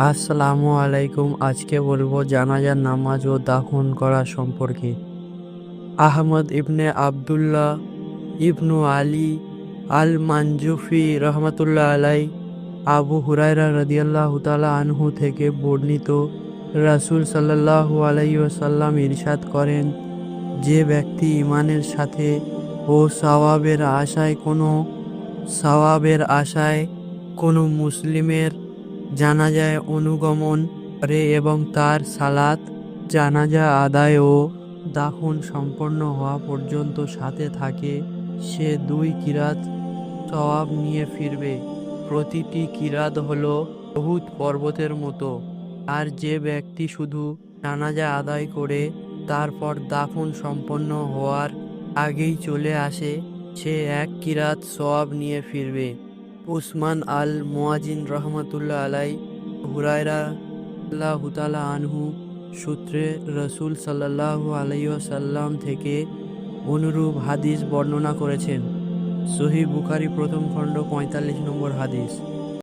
আসসালামু আলাইকুম। আজকে বলবো জানাজার নামাজ ও দাফন করা সম্পর্কে। আহমদ ইবনে আবদুল্লাহ ইবনু আলী আল মানজুফি রহমাতুল্লাহ আলাই আবু হুরায়রা রাদিয়াল্লাহু তাআলা আনহু থেকে বর্ণিত, রাসূল সাল্লাল্লাহু আলাইহি ওয়াসাল্লাম ইরশাদ করেন, যে ব্যক্তি ঈমানের সাথে ও সওয়াবের আশায় কোনো মুসলিমের জানাজায় অনুগমন করে এবং তার সালাত জানাজা আদায় ও দাফন সম্পন্ন হওয়া পর্যন্ত সাথে থাকে, সে 2 কিরাত সওয়াব নিয়ে ফিরবে। প্রতিটি কিরাত হলো উহুদ পর্বতের মতো। আর যে ব্যক্তি শুধু জানাজা আদায় করে তারপর দাফন সম্পন্ন হওয়ার আগেই চলে আসে, সে 1 কিরাত সওয়াব নিয়ে ফিরবে। উসমান আল মুয়াজিন রহমাতুল্লাহ আলাই হুরায়রা রাদিয়াল্লাহু তাআলা আনহু সূত্রে রাসূল সাল্লাল্লাহু আলাইহি ওয়াসাল্লাম থেকে অনুরূপ হাদিস বর্ণনা করেছেন। সহিহ বুখারী প্রথম খণ্ড 45 নম্বর হাদিস।